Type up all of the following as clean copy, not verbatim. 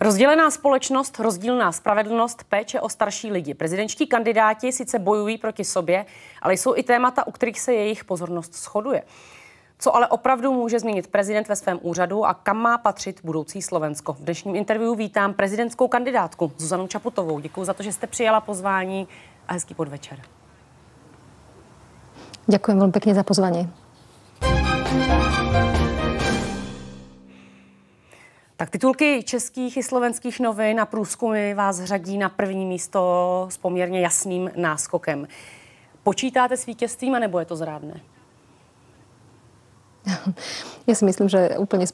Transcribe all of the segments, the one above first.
Rozdělená společnost, rozdílná spravedlnost, péče o starší lidi. Prezidentští kandidáti sice bojují proti sobě, ale jsou i témata, u kterých se jejich pozornost shoduje. Co ale opravdu může změnit prezident ve svém úřadu a kam má patřit budoucí Slovensko? V dnešním interview vítám prezidentskou kandidátku Zuzanu Čaputovou. Děkuji za to, že jste přijala pozvání a hezký podvečer. Ďakujem veľmi pekne za pozvanie. Tak titulky českých i slovenských novin a průzkumy vás řadí na první místo s poměrně jasným náskokem. Počítáte s vítězstvím, anebo je to zrádné? Ja si myslím, že úplne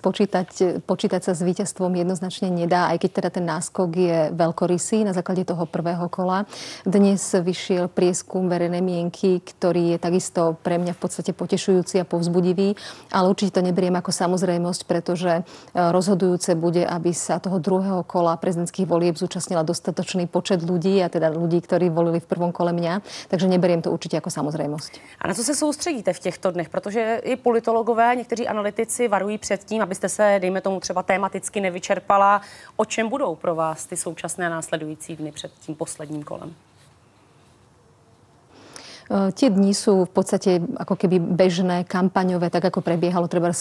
počítať sa s víťazstvom jednoznačne nedá, aj keď teda ten náskok je veľkorysý na základe toho prvého kola. Dnes vyšiel prieskum verejnej mienky, ktorý je takisto pre mňa v podstate potešujúci a povzbudivý, ale určite to neberiem ako samozrejmosť, pretože rozhodujúce bude, aby sa toho druhého kola prezidentských volieb zúčastnila dostatočný počet ľudí, a teda ľudí, ktorí volili v prvom kole mňa, takže neberiem to určite ako samozrejmosť. A na co se soustředíte v těchto dnech? Protože i politologové, někteří analytici varují před tím, abyste se, dejme tomu, třeba tematicky nevyčerpala. O čem budou pro vás ty současné následující dny před tím posledním kolem? Tie dni sú v podstate ako keby bežné, kampaňové, tak ako prebiehalo treba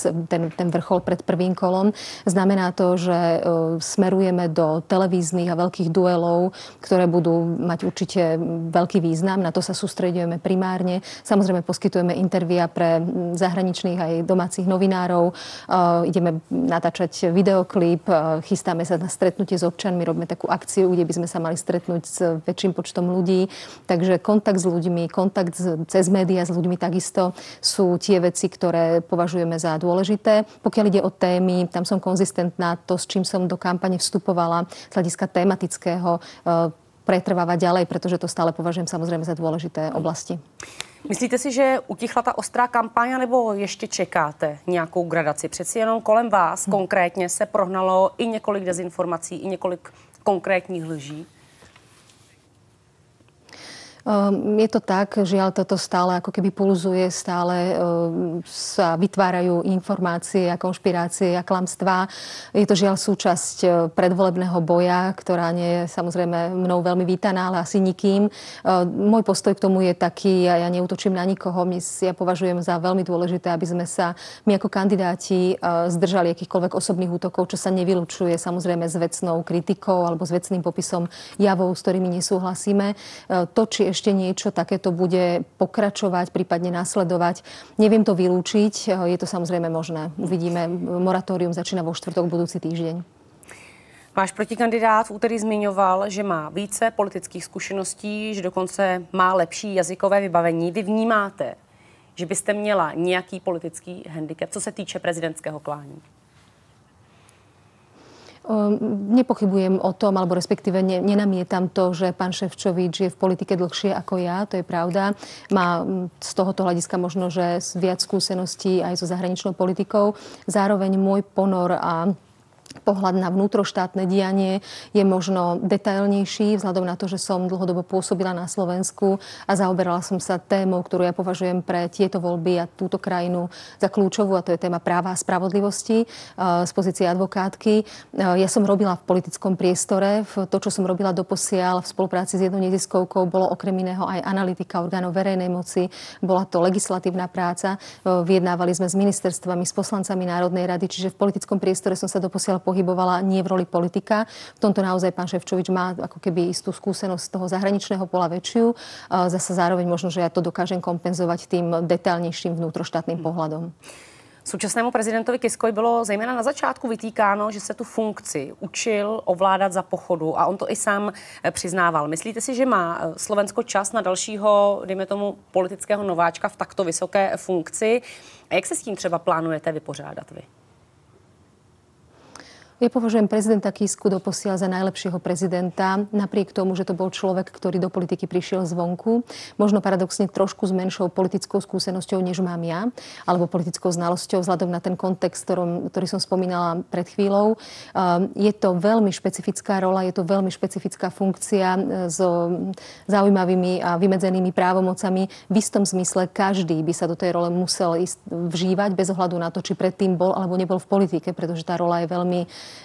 ten vrchol pred prvým kolom. Znamená to, že smerujeme do televíznych a veľkých duelov, ktoré budú mať určite veľký význam. Na to sa sústreďujeme primárne. Samozrejme poskytujeme intervia pre zahraničných aj domácich novinárov. Ideme natáčať videoklip, chystáme sa na stretnutie s občanmi, robíme takú akciu, kde by sme sa mali stretnúť s väčším počtom ľudí. Takže kontakt s ľuďmi, kontakt cez médiá s ľuďmi takisto sú tie veci, ktoré považujeme za dôležité. Pokiaľ ide o témy, tam som konzistentná. To, s čím som do kampane vstupovala z hľadiska tematického, pretrváva ďalej, pretože to stále považujem samozrejme za dôležité oblasti. Myslíte si, že utichla ta ostrá kampaň, nebo ještě čekáte nějakou gradaci? Přeci jenom kolem vás konkrétně se prohnalo i několik dezinformací, i několik konkrétních lží. Je to tak, žiaľ, toto stále ako keby pulzuje, stále sa vytvárajú informácie a konšpirácie a klamstvá. Je to žiaľ súčasť predvolebného boja, ktorá nie je samozrejme mnou veľmi vítaná, ale asi nikým. Môj postoj k tomu je taký, ja neútočím na nikoho, ja považujem za veľmi dôležité, aby sme sa my ako kandidáti zdržali akýchkoľvek osobných útokov, čo sa nevylučuje samozrejme s vecnou kritikou alebo s vecným popisom javov, s ktorými nesúhlasíme. To, či ešte niečo takéto bude pokračovať, prípadne nasledovať. Neviem to vylúčiť, je to samozrejme možné. Uvidíme, moratórium začína vo štvrtok budúci týždeň. Váš protikandidát v úterý zmiňoval, že má více politických zkušeností, že dokonce má lepší jazykové vybavení. Vy vnímáte, že byste měla nějaký politický handicap, co se týče prezidentského klání? Nepochybujem o tom, alebo respektíve nenamietam to, že pán Šefčovič je v politike dlhšie ako ja, to je pravda. Má z tohoto hľadiska možno, že viac skúseností aj so zahraničnou politikou. Zároveň môj ponor a pohľad na vnútroštátne dianie je možno detailnejší vzhľadom na to, že som dlhodobo pôsobila na Slovensku a zaoberala som sa témou, ktorú ja považujem pre tieto voľby a túto krajinu za kľúčovú, a to je téma práva a spravodlivosti z pozície advokátky. Ja som robila v politickom priestore. To, čo som robila doposiaľ v spolupráci s jednou neziskovkou, bolo okrem iného aj analytika orgánov verejnej moci. Bola to legislatívna práca. Vyjednávali sme s ministerstvami, s poslancami Národnej rady, čiže v politickom priestore som sa doposiaľ pohybovala nie v roli politika. V tomto naozaj pán Šefčovič má ako keby istú skúsenosť z toho zahraničného pola väčšiu. Zase zároveň možno, že ja to dokážem kompenzovať tým detailnejším vnútroštátnym pohľadom. Současnému prezidentovi Kiskovi bylo zejména na začátku vytýkáno, že se tu funkci učil ovládat za pochodu a on to i sám přiznával. Myslíte si, že má Slovensko čas na dalšího, dejme tomu, politického nováčka v takto vysoké funkci? A jak se s tím třeba plánujete vypořádat vy? Ja považujem prezidenta Kisku doposiaľ za najlepšieho prezidenta, napriek tomu, že to bol človek, ktorý do politiky prišiel zvonku. Možno paradoxne trošku s menšou politickou skúsenosťou, než mám ja, alebo politickou znalosťou, vzhľadom na ten kontext, ktorý som spomínala pred chvíľou. Je to veľmi špecifická rola, je to veľmi špecifická funkcia so zaujímavými a vymedzenými právomocami. V istom zmysle každý by sa do tej role musel vžívať bez ohľadu na to, či predtým bol alebo nebol v politike, pretože tá rola je veľmi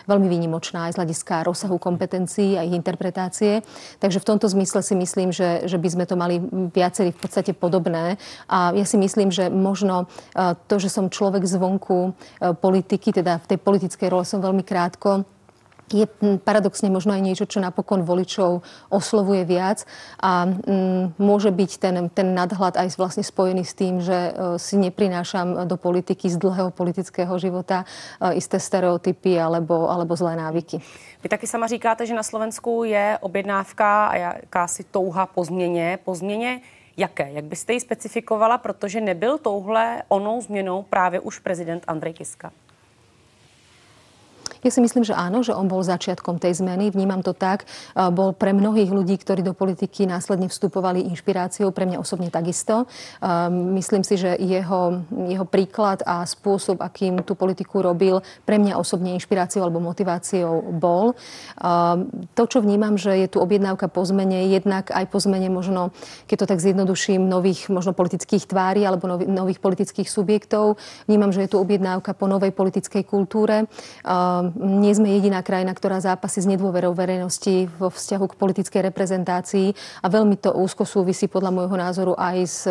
veľmi výnimočná aj z hľadiska rozsahu kompetencií a ich interpretácie. Takže v tomto zmysle si myslím, že by sme to mali viacerí v podstate podobné. A ja si myslím, že možno to, že som človek zvonku politiky, teda v tej politickej role som veľmi krátko, je paradoxne možno aj niečo, čo napokon voličov oslovuje viac a môže byť ten nadhľad aj vlastne spojený s tým, že si neprinášam do politiky z dlhého politického života isté stereotypy alebo zlé návyky. Vy taky sama říkáte, že na Slovensku je objednávka a jakási touha po změně. Jaké? Jak byste ji specifikovala, protože nebyl touhle onou změnou právě už prezident Andrej Kiska? Ja si myslím, že áno, že on bol začiatkom tej zmeny. Vnímam to tak. Bol pre mnohých ľudí, ktorí do politiky následne vstupovali, inšpiráciou, pre mňa osobne takisto. Myslím si, že jeho príklad a spôsob, akým tú politiku robil, pre mňa osobne inšpiráciou alebo motiváciou bol. To, čo vnímam, že je tu objednávka po zmene, jednak aj po zmene možno, keď to tak zjednoduším, nových možno politických tvári alebo nových politických subjektov. Vnímam, že je tu objednávka po novej politickej kultúre. Nie sme jediná krajina, ktorá zápasí s nedôverou verejnosti vo vzťahu k politickej reprezentácii a veľmi to úzko súvisí podľa môjho názoru aj s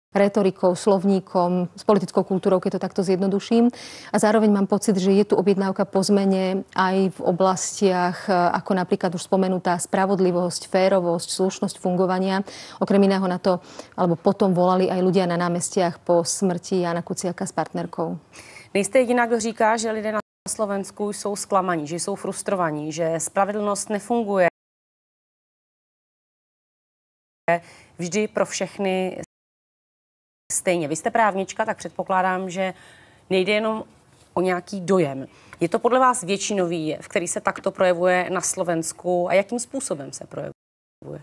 retorikou, slovníkom, s politickou kultúrou, keď to takto zjednoduším. A zároveň mám pocit, že je tu objednávka po zmene aj v oblastiach, ako napríklad už spomenutá spravodlivosť, férovosť, slušnosť fungovania. Okrem iného na to, alebo potom volali aj ľudia na námestiach po smrti Jána Kuciaka s partnerkou. Nejste jediná, kdo říká, že lidé na Slovensku jsou zklamaní, že jsou frustrovaní, že spravedlnost nefunguje vždy pro všechny stejně. Vy jste právnička, tak předpokládám, že nejde jenom o nějaký dojem. Je to podle vás většinový jev, který se takto projevuje na Slovensku a jakým způsobem se projevuje?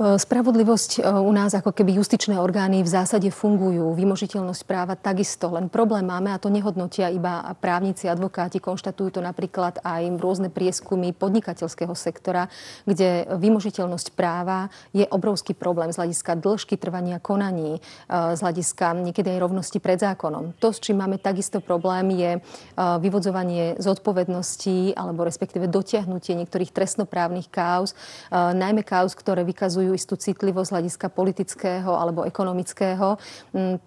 Spravodlivosť u nás, ako keby justičné orgány v zásade fungujú, vymožiteľnosť práva takisto. Len problém máme, a to nehodnotia iba právnici, advokáti, konštatujú to napríklad aj rôzne prieskumy podnikateľského sektora, kde vymožiteľnosť práva je obrovský problém z hľadiska dĺžky trvania konaní, z hľadiska niekedy aj rovnosti pred zákonom. To, s čím máme takisto problém, je vyvodzovanie zodpovedností alebo respektíve dotiahnutie niektorých trestnoprávnych káuz, najmä káuz, ktoré vykazujú istú citlivosť hľadiska politického alebo ekonomického.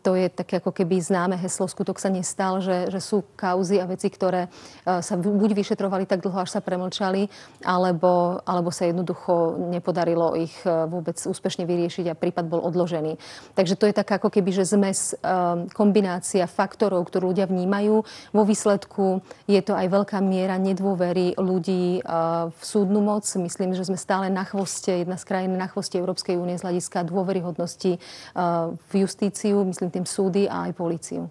To je také ako keby známe heslo, skutok sa nestal, že sú kauzy a veci, ktoré sa buď vyšetrovali tak dlho, až sa premlčali, alebo sa jednoducho nepodarilo ich vôbec úspešne vyriešiť a prípad bol odložený. Takže to je taká ako keby, že zmes, kombinácia faktorov, ktorú ľudia vnímajú. Vo výsledku je to aj veľká miera nedôvery ľudí v súdnu moc. Myslím, že sme stále na chvoste, jedna z krajín na chvoste Európskej únie z hľadiska dôveryhodnosti v justíciu, myslím tým súdy a aj políciu.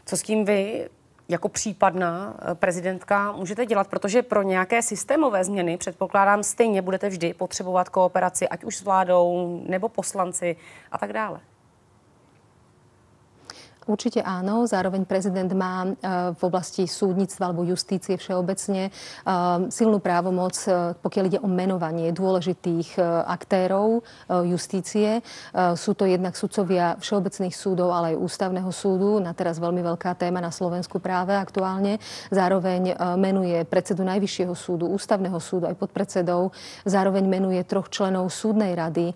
Co s tím vy jako případná prezidentka můžete dělat? Protože pro nějaké systémové změny, předpokládám, stejně budete vždy potřebovat kooperaci, ať už s vládou, nebo poslanci a tak dále. Určite áno. Zároveň prezident má v oblasti súdnictva alebo justície všeobecne silnú právomoc, pokiaľ ide o menovanie dôležitých aktérov justície. Sú to jednak sudcovia všeobecných súdov, ale aj ústavného súdu. Na teraz veľmi veľká téma na Slovensku práve aktuálne. Zároveň menuje predsedu Najvyššieho súdu, ústavného súdu aj podpredsedov. Zároveň menuje 3 členov súdnej rady,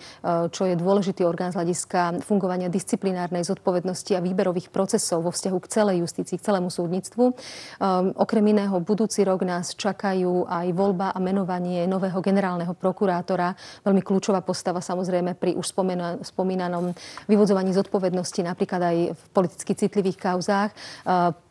čo je dôležitý orgán z hľadiska fungovania disciplinárnej zodpovednosti a výberových procesov vo vzťahu k celej justícii, k celému súdnictvu. Okrem iného, budúci rok nás čakajú aj voľba a menovanie nového generálneho prokurátora. Veľmi kľúčová postava samozrejme pri už spomínanom vyvodzovaní zodpovednosti, napríklad aj v politicky citlivých kauzách.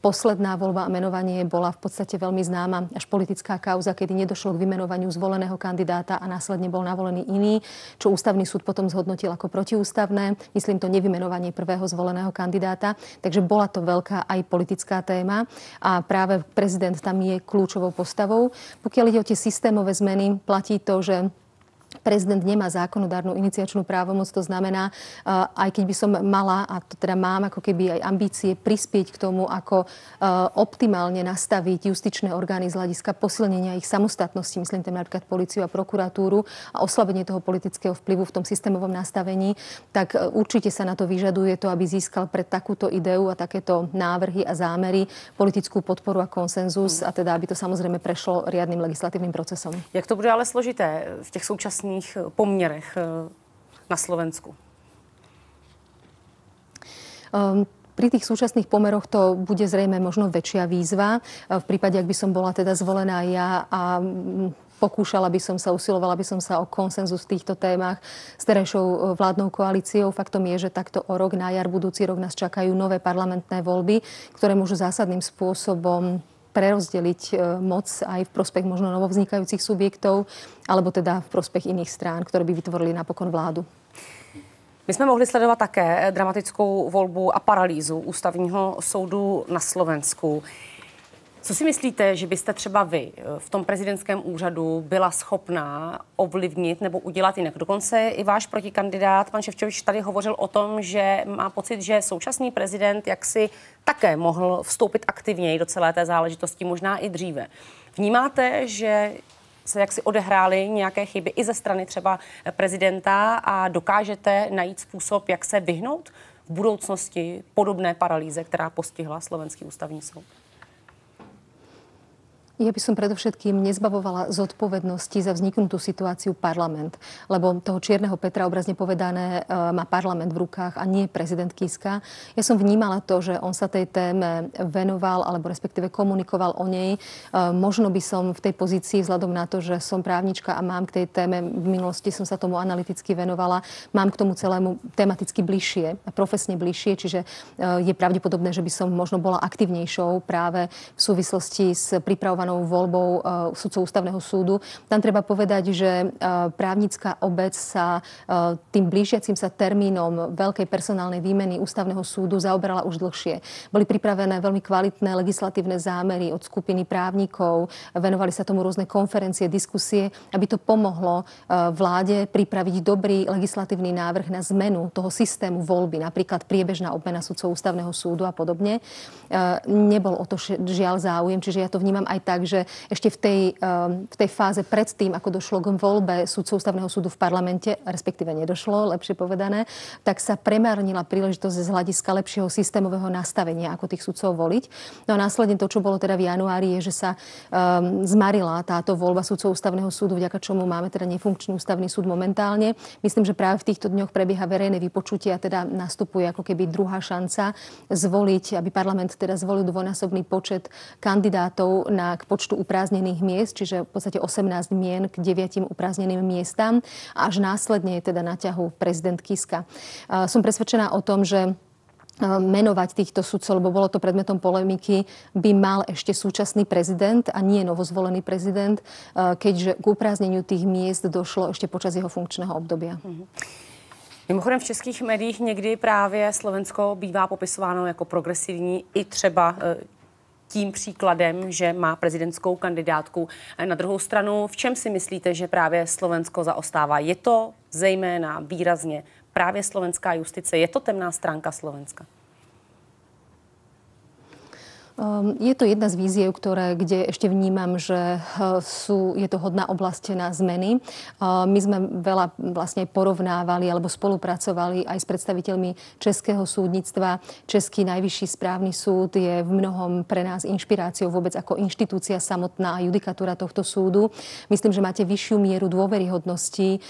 Posledná voľba a menovanie bola v podstate veľmi známa až politická kauza, kedy nedošlo k vymenovaniu zvoleného kandidáta a následne bol navolený iný, čo ústavný súd potom zhodnotil ako protiústavné. Myslím to nevymenovanie prvého zvoleného kandidáta. prezidenta. Takže bola to veľká aj politická téma a práve prezident tam je kľúčovou postavou. Pokiaľ ide o tie systémové zmeny, platí to, že prezident nemá zákonodárnu iniciačnú právomoc, to znamená, aj keď by som mala, a to teda mám ako keby aj ambície prispieť k tomu, ako optimálne nastaviť justičné orgány z hľadiska posilnenia ich samostatnosti, myslím tam napríklad políciu a prokuratúru a oslabenie toho politického vplyvu v tom systémovom nastavení, tak určite sa na to vyžaduje to, aby získal pre takúto ideu a takéto návrhy a zámery politickú podporu a konsenzus a teda, aby to samozrejme prešlo riadnym legislatívnym procesom. Jak to bude ale složité v těch současných poměrech na Slovensku? Pri tých súčasných pomeroch to bude zrejme možno väčšia výzva. V prípade, ak by som bola teda zvolená ja a pokúšala by som sa, usilovala by som sa o konsenzus v týchto témach s terajšou vládnou koalíciou. Faktom je, že takto o rok, na jar budúci rok nás čakajú nové parlamentné voľby, ktoré môžu zásadným spôsobom prerozdeliť moc aj v prospech možno novovznikajúcich subjektov, alebo teda v prospech iných strán, ktoré by vytvorili napokon vládu. My jsme mohli sledovat také dramatickou volbu a paralýzu Ústavního soudu na Slovensku. Co si myslíte, že byste třeba vy v tom prezidentském úřadu byla schopná ovlivnit nebo udělat jinak? Dokonce i váš protikandidát, pan Šefčovič, tady hovořil o tom, že má pocit, že současný prezident jaksi také mohl vstoupit aktivněji do celé té záležitosti, možná i dříve. Vnímáte, že se jaksi odehrály nějaké chyby i ze strany třeba prezidenta a dokážete najít způsob, jak se vyhnout v budoucnosti podobné paralýze, která postihla Slovenský ústavní soud? Ja by som predovšetkým nezbavovala zodpovednosti za vzniknutú situáciu parlament, lebo toho čierneho Petra, obrazne povedané, má parlament v rukách a nie prezident Kiska. Ja som vnímala to, že on sa tej téme venoval, alebo respektíve komunikoval o nej. Možno by som v tej pozícii, vzhľadom na to, že som právnička a mám k tej téme, v minulosti som sa tomu analyticky venovala, mám k tomu celému tematicky bližšie, profesne bližšie, čiže je pravdepodobné, že by som možno bola aktívnejšou práve v súvislosti s pripravovanou voľbou sudcov Ústavného súdu. Tam treba povedať, že právnická obec sa tým blížiacim sa termínom veľkej personálnej výmeny Ústavného súdu zaoberala už dlhšie. Boli pripravené veľmi kvalitné legislatívne zámery od skupiny právnikov, venovali sa tomu rôzne konferencie, diskusie, aby to pomohlo vláde pripraviť dobrý legislatívny návrh na zmenu toho systému voľby, napríklad priebežná obmena sudcov Ústavného súdu a podobne. Nebol o to žiaľ záujem, čiže ja to vnímam aj tak, že ešte v tej fáze predtým, ako došlo k voľbe sudcov Ústavného súdu v parlamente, respektíve nedošlo, lepšie povedané, tak sa premárnila príležitosť z hľadiska lepšieho systémového nastavenia, ako tých sudcov voliť. No a následne to, čo bolo teda v januári, je, že sa zmarila táto voľba sudcov Ústavného súdu, vďaka čomu máme teda nefunkčný Ústavný súd momentálne. Myslím, že práve v týchto dňoch prebieha verejné vypočutie a teda nastupuje ako keby druhá šanca zvoliť, aby parlament teda zvolil dvojnásobný počet kandidátov k počtu uprázdnených miest, čiže v podstate 18 mien k 9 uprázdneným miestam a až následne je teda na ťahu prezident Kiska. Som presvedčená o tom, že menovať týchto sudcov, lebo bolo to predmetom polemiky, by mal ešte súčasný prezident a nie novozvolený prezident, keďže k uprázdneniu tých miest došlo ešte počas jeho funkčného obdobia. Mimochodem v českých médiích někdy právě Slovensko bývá popisováno jako progresivní i třeba tím příkladem, že má prezidentskou kandidátku. Na druhou stranu, v čem si myslíte, že právě Slovensko zaostává? Je to zejména výrazně právě slovenská justice? Je to temná stránka Slovenska? Je to jedna z víziev, kde ešte vnímam, že je to hodná oblasť na zmeny. My sme veľa vlastne porovnávali alebo spolupracovali aj s predstaviteľmi českého súdnictva. Český najvyšší správny súd je v mnohom pre nás inšpiráciou vôbec ako inštitúcia samotná a judikatúra tohto súdu. Myslím, že máte vyššiu mieru dôveryhodnosti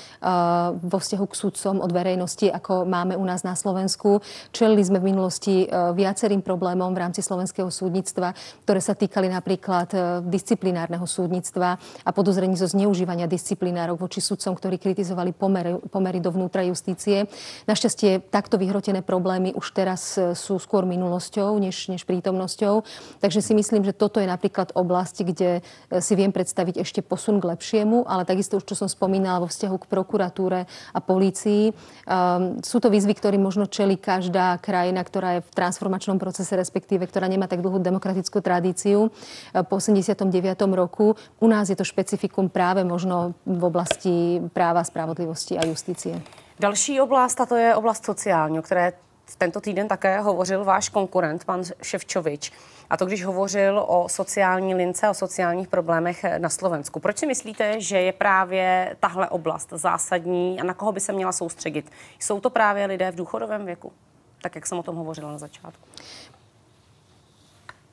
vo vzťahu k sudcom od verejnosti, ako máme u nás na Slovensku. Čelili sme v minulosti viacerým problémom v rámci slovenského súdnictva. súdnictva, ktoré sa týkali napríklad disciplinárneho súdnictva a podozrení zo zneužívania disciplinárov voči sudcom, ktorí kritizovali pomery dovnútra justície. Našťastie takto vyhrotené problémy už teraz sú skôr minulosťou než prítomnosťou. Takže si myslím, že toto je napríklad oblasť, kde si viem predstaviť ešte posun k lepšiemu, ale takisto už, čo som spomínala vo vzťahu k prokuratúre a polícii. Sú to výzvy, ktorým možno čelí každá krajina, ktorá je v transformačnom procese, respektíve ktorá nemá tak dlhú demokratickú tradíciu. Po 89. roku u nás je to špecifikum práve možno v oblasti práva, spravodlivosti a justície. Další oblast, a to je oblast sociální, o které tento týden také hovořil váš konkurent, pan Šefčovič. A to, když hovořil o sociální lince, o sociálních problémech na Slovensku. Proč si myslíte, že je právě tahle oblast zásadní a na koho by se měla soustředit? Jsou to právě lidé v důchodovém věku? Tak, jak jsem o tom hovořila na začátku.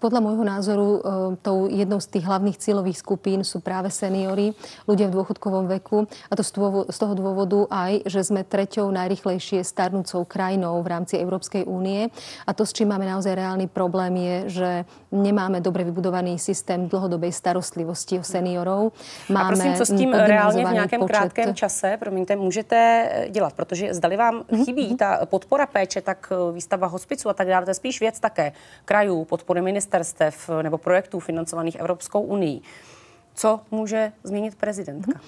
Podľa môjho názoru tou jednou z tých hlavných cieľových skupín sú práve seniori, ľudia v dôchodkovom veku. A to z toho dôvodu aj, že sme treťou najrýchlejšie starnúcou krajinou v rámci Európskej únie. A to, s čím máme naozaj reálny problém, je, že nemáme dobre vybudovaný systém dlhodobej starostlivosti o seniorov. Máme a prosím, co s tím reálně v nějakém krátkém čase, promiňte, můžete dělat? Protože zdali vám chybí ta podpora péče, tak výstavba hospicu a tak dále, to je spíš věc také krajů, podpory ministerstev nebo projektů financovaných Evropskou unii. Co může změnit prezidentka?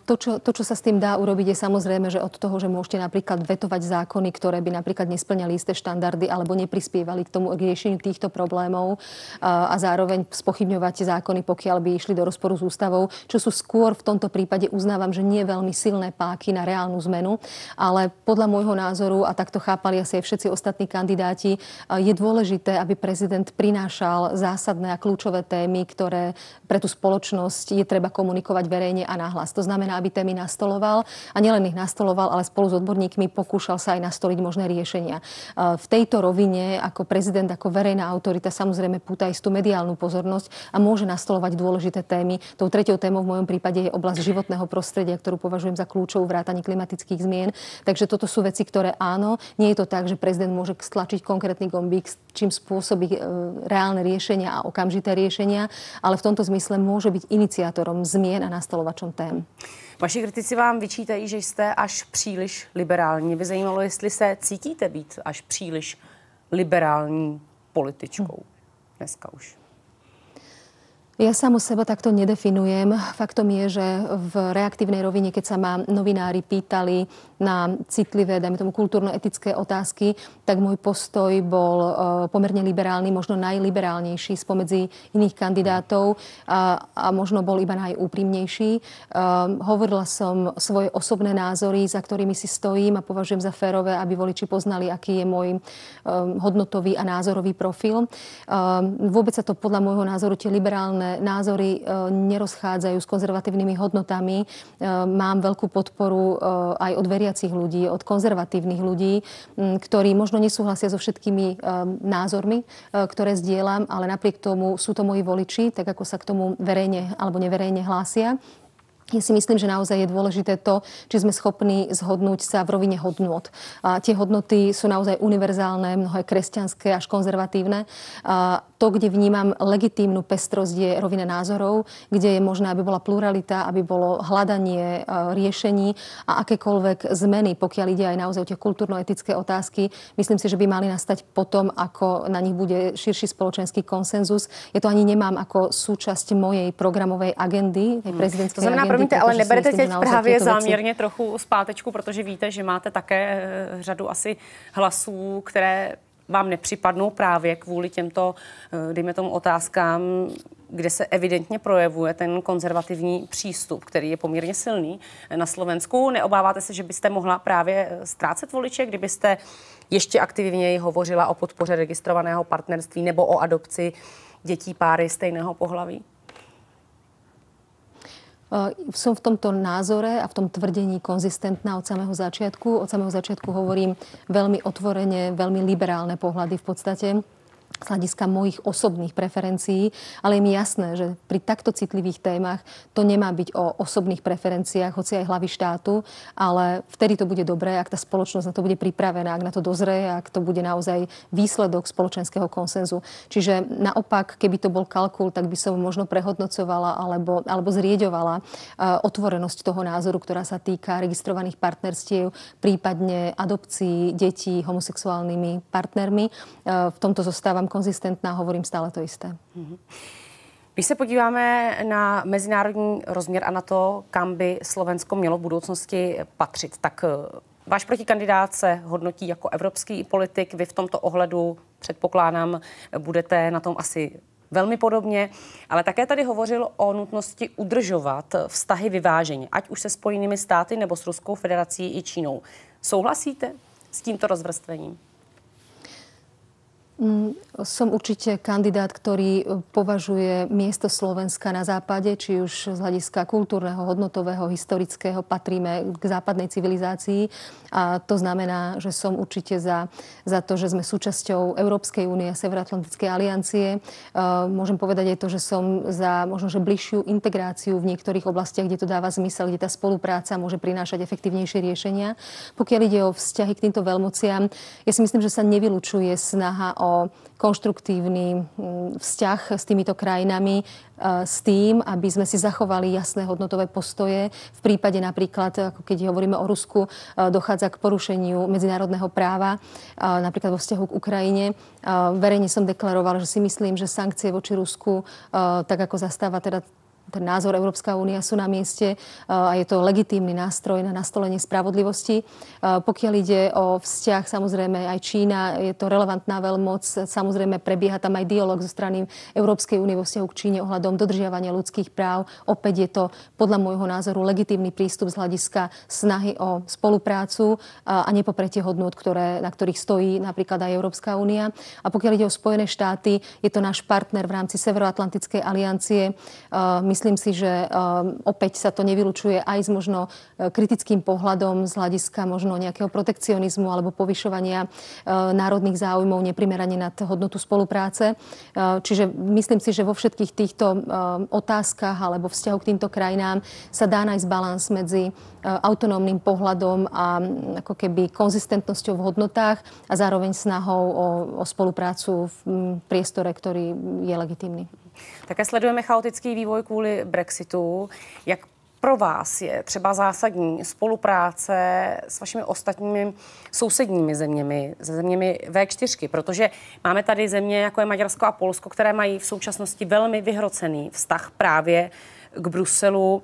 To, čo sa s tým dá urobiť, je samozrejme, že od toho, že môžete napríklad vetovať zákony, ktoré by napríklad nesplňali isté štandardy alebo neprispievali k tomu riešeniu týchto problémov a zároveň spochybňovať zákony, pokiaľ by išli do rozporu s ústavou, čo sú skôr v tomto prípade, uznávam, že nie veľmi silné páky na reálnu zmenu, ale podľa môjho názoru, a takto chápali asi aj všetci ostatní kandidáti, je dôležité, aby prezident prinášal zásadné a kľúčové témy, ktoré pre tú spoločnosť je treba komunikovať verejne a nahlas. To znamená, aby témy nastoloval a nielen ich nastoloval, ale spolu s odborníkmi pokúšal sa aj nastoliť možné riešenia. V tejto rovine ako prezident, ako verejná autorita samozrejme púta istú mediálnu pozornosť a môže nastolovať dôležité témy. Tou tretiou témou v mojom prípade je oblasť životného prostredia, ktorú považujem za kľúčovú vrátane klimatických zmien. Takže toto sú veci, ktoré áno, nie je to tak, že prezident môže stlačiť konkrétny gombík, čím spôsobí reálne riešenia a okamžité riešenia, ale v tomto zmysle môže byť iniciátorom zmien a nastolovačom tém. Vaši kritici vám vyčítají, že jste až příliš liberální. Mě by zajímalo, jestli se cítíte být až příliš liberální političkou dneska už. Ja samo seba takto nedefinujem. Faktom je, že v reaktívnej rovine, keď sa ma novinári pýtali na citlivé, dajme tomu kultúrno-etické otázky, tak môj postoj bol pomerne liberálny, možno najliberálnejší spomedzi iných kandidátov a možno bol iba najúprimnejší. Hovorila som svoje osobné názory, za ktorými si stojím a považujem za férové, aby voliči poznali, aký je môj hodnotový a názorový profil. Vôbec sa to podľa môjho názoru tie liberálne názory nerozchádzajú s konzervatívnymi hodnotami. Mám veľkú podporu aj od veriacich ľudí, od konzervatívnych ľudí, ktorí možno nesúhlasia so všetkými názormi, ktoré zdieľam, ale napriek tomu sú to moji voliči, tak ako sa k tomu verejne alebo neverejne hlásia. Ja si myslím, že naozaj je dôležité to, či sme schopní zhodnúť sa v rovine hodnôt. A tie hodnoty sú naozaj univerzálne, mnohé kresťanské až konzervatívne. To, kde vnímam legitímnu pestrosť, je rovina názorov, kde je možné, aby bola pluralita, aby bolo hľadanie riešení a akékoľvek zmeny, pokiaľ ide aj naozaj o tie kultúrno-etické otázky. Myslím si, že by mali nastať potom, ako na nich bude širší spoločenský konsenzus. Ja to ani nemám ako súčasť mojej programovej agendy, tej prezidentskej agendy. Promiňte, ale neberete teď právě záměrně trochu zpátečku, protože víte, že máte také řadu asi hlasů, které vám nepřipadnou právě kvůli těmto, dejme tomu, otázkám, kde se evidentně projevuje ten konzervativní přístup, který je poměrně silný na Slovensku. Neobáváte se, že byste mohla právě ztrácet voliče, kdybyste ještě aktivněji hovořila o podpoře registrovaného partnerství nebo o adopci dětí páry stejného pohlaví? Som v tomto názore a v tom tvrdení konzistentná od samého začiatku. Od samého začiatku hovorím veľmi otvorene, veľmi liberálne pohľady v podstate. z hľadiska mojich osobných preferencií, ale je mi jasné, že pri takto citlivých témach to nemá byť o osobných preferenciách, hoci aj hlavy štátu, ale vtedy to bude dobré, ak tá spoločnosť na to bude pripravená, ak na to dozrie, ak to bude naozaj výsledok spoločenského konsenzu. Čiže naopak, keby to bol kalkul, tak by som možno prehodnocovala alebo zrieďovala otvorenosť toho názoru, ktorá sa týka registrovaných partnerstiev, prípadne adopcií detí homosexuálnymi partnermi. V tomto zostávam konzistentná, hovorím stále to isté. Když se podíváme na mezinárodní rozměr a na to, kam by Slovensko mělo v budoucnosti patřit, tak váš protikandidát se hodnotí jako evropský politik. Vy v tomto ohledu, předpokládám, budete na tom asi velmi podobně, ale také tady hovořil o nutnosti udržovat vztahy vyváženě, ať už se Spojenými státy nebo s Ruskou federací i Čínou. Souhlasíte s tímto rozvrstvením? Som určite kandidát, ktorý považuje miesto Slovenska na západe, či už z hľadiska kultúrneho, hodnotového, historického, patríme k západnej civilizácii. A to znamená, že som určite za to, že sme súčasťou Európskej únie, Severoatlantickej aliancie. Môžem povedať aj to, že som za možno že bližšiu integráciu v niektorých oblastiach, kde to dáva zmysel, kde tá spolupráca môže prinášať efektívnejšie riešenia. Pokiaľ ide o vzťahy k týmto veľmociam, ja si myslím, že sa nevylučuje snaha o konštruktívny vzťah s týmito krajinami s tým, aby sme si zachovali jasné hodnotové postoje. V prípade napríklad, ako keď hovoríme o Rusku, dochádza k porušeniu medzinárodného práva, napríklad vo vzťahu k Ukrajine. Verejne som deklarovala, že si myslím, že sankcie voči Rusku, tak ako zastáva teda ten názor Európska únia, sú na mieste a je to legitímny nástroj na nastolenie spravodlivosti. Pokiaľ ide o vzťah, samozrejme aj Čína, je to relevantná veľmoc, samozrejme prebieha tam aj dialog zo strany Európskej únie vo vzťahu k Číne ohľadom dodržiavania ľudských práv. Opäť je to podľa môjho názoru legitímny prístup z hľadiska snahy o spoluprácu a nepopretie hodnôt, na ktorých stojí napríklad aj Európska únia. A pokiaľ ide o Spojené štáty, je to náš partner v rámci Severoatlantickej aliancie. Myslím si, že opäť sa to nevylučuje aj s možno kritickým pohľadom z hľadiska možno nejakého protekcionizmu alebo povyšovania národných záujmov neprimerane nad hodnotu spolupráce. Čiže myslím si, že vo všetkých týchto otázkach alebo vzťahu k týmto krajinám sa dá nájsť balans medzi autonómnym pohľadom a ako keby konzistentnosťou v hodnotách a zároveň snahou o spoluprácu v priestore, ktorý je legitímny. Také sledujeme chaotický vývoj kvůli Brexitu. Jak pro vás je třeba zásadní spolupráce s vašimi ostatními sousedními zeměmi, se zeměmi V4? Protože máme tady země, jako je Maďarsko a Polsko, které mají v současnosti velmi vyhrocený vztah právě k Bruselu.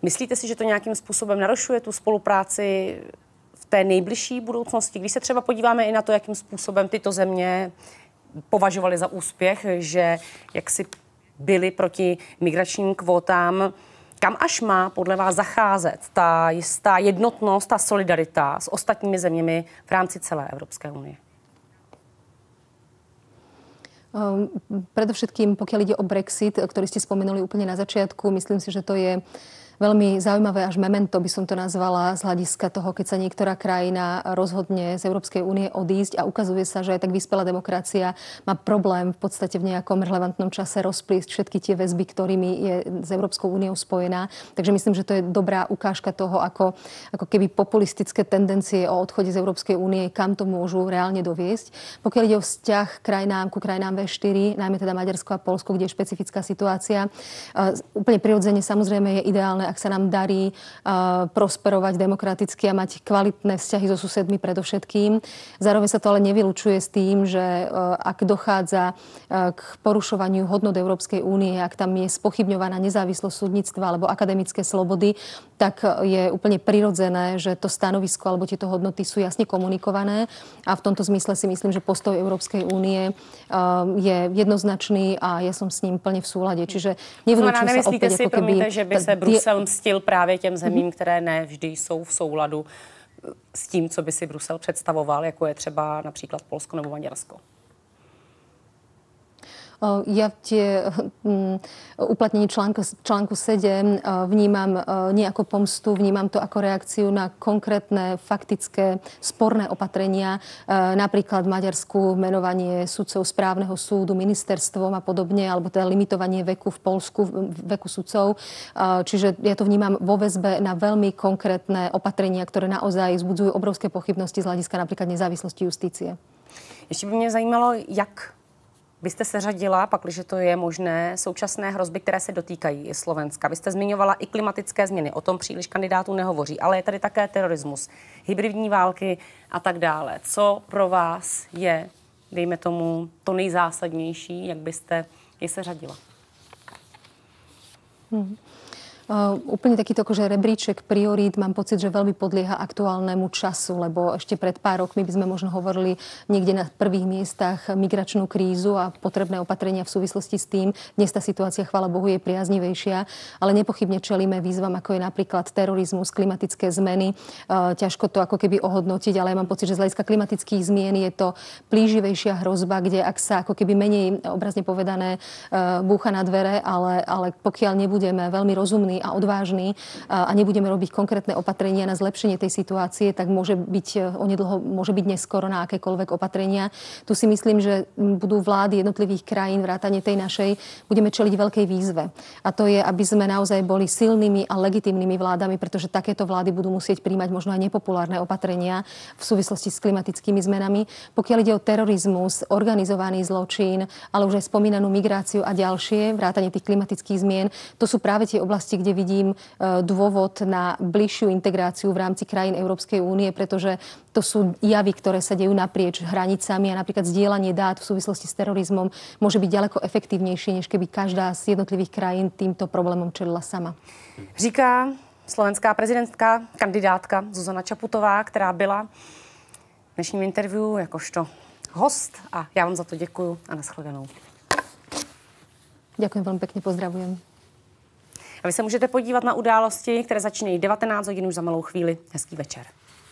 Myslíte si, že to nějakým způsobem narušuje tu spolupráci v té nejbližší budoucnosti? Když se třeba podíváme i na to, jakým způsobem tyto země považovali za úspěch, že jaksi byli proti migračním kvótám. Kam až má podle vás zacházet ta jistá jednotnost, ta solidarita s ostatními zeměmi v rámci celé Evropské unie? Predovšetkým, pokiaľ ide o Brexit, ktorý ste spomenuli úplne na začiatku, myslím si, že to je veľmi zaujímavé, až memento by som to nazvala, z hľadiska toho, keď sa niektorá krajina rozhodne z Európskej únie odísť a ukazuje sa, že aj tak vyspelá demokracia má problém v podstate v nejakom relevantnom čase rozplísť všetky tie väzby, ktorými je s Európskou úniou spojená. Takže myslím, že to je dobrá ukážka toho, ako keby populistické tendencie o odchode z Európskej únie, kam to môžu reálne doviesť. Pokiaľ ide o vzťah ku krajinám V4, najmä teda Maďarsko a Poľsko, kde je špecifická situácia, úplne prirodzene samozrejme je ideálne, ak sa nám darí prosperovať demokraticky a mať kvalitné vzťahy so susedmi predovšetkým. Zároveň sa to ale nevylučuje s tým, že ak dochádza k porušovaniu hodnôt Európskej únie, ak tam je spochybňovaná nezávislosť súdnictva alebo akademické slobody, tak je úplne prirodzené, že to stanovisko alebo tieto hodnoty sú jasne komunikované a v tomto zmysle si myslím, že postoj Európskej únie je jednoznačný a ja som s ním plne v súlade. Čiže nevylučujem sa opäť ako keby... že by se Brusel mstil právě těm zemím, které ne vždy jsou v souladu s tím, co by si Brusel představoval, jako je třeba například Polsko nebo Maďarsko? Ja uplatnenie článku 7 vnímam nie ako pomstu, vnímam to ako reakciu na konkrétne, faktické, sporné opatrenia. Napríklad v Maďarsku menovanie sudcov správneho súdu ministerstvom a podobne, alebo teda limitovanie veku v Poľsku, veku sudcov. Čiže ja to vnímam vo väzbe na veľmi konkrétne opatrenia, ktoré naozaj vzbudzujú obrovské pochybnosti z hľadiska napríklad nezávislosti justície. Ještě by mě zajímalo, jak byste se řadila, pakliže to je možné, současné hrozby, které se dotýkají Slovenska. Vy jste zmiňovala i klimatické změny, o tom příliš kandidátů nehovoří, ale je tady také terorismus, hybridní války a tak dále. Co pro vás je, dejme tomu, to nejzásadnější, jak byste je se řadila? Úplne takýto akože rebríček priorít mám pocit, že veľmi podlieha aktuálnemu času, lebo ešte pred pár rokmi by sme možno hovorili niekde na prvých miestach migračnú krízu a potrebné opatrenia v súvislosti s tým. Dnes tá situácia, chvála Bohu, je priaznivejšia, ale nepochybne čelíme výzvam, ako je napríklad terorizmus, klimatické zmeny. Ťažko to ako keby ohodnotiť, ale ja mám pocit, že z hľadiska klimatických zmien je to plíživejšia hrozba, kde ak sa ako keby menej, obrazne povedané, búcha na dvere, ale pokiaľ nebudeme veľmi rozumní a odvážni a nebudeme robiť konkrétne opatrenia na zlepšenie tej situácie, tak onedlho môže byť neskoro na akékoľvek opatrenia. Tu si myslím, že budú vlády jednotlivých krajín, vrátane tej našej, budeme čeliť veľkej výzve. A to je, aby sme naozaj boli silnými a legitímnymi vládami, pretože takéto vlády budú musieť príjmať možno aj nepopulárne opatrenia v súvislosti s klimatickými zmenami. Pokiaľ ide o terorizmus, organizovaný zločin, ale už aj spomínanú migráciu a ďalšie, vrátane tých klimatických zmien, to sú práve tie oblasti, kde vidím dôvod na bližšiu integráciu v rámci krajín Európskej únie, pretože to sú javy, ktoré sa dejú naprieč hranicami a napríklad zdieľanie dát v súvislosti s terorizmom môže byť ďaleko efektívnejšie, než keby každá z jednotlivých krajín týmto problémom čelila sama. Říká slovenská prezidentka, kandidátka Zuzana Čaputová, která byla v dnešním interview jakožto host a já vám za to děkuju a nashledanou. Ďakujem veľmi pekne, pozdravujem. A vy se můžete podívat na události, které začínají 19 hodin už za malou chvíli. Hezký večer.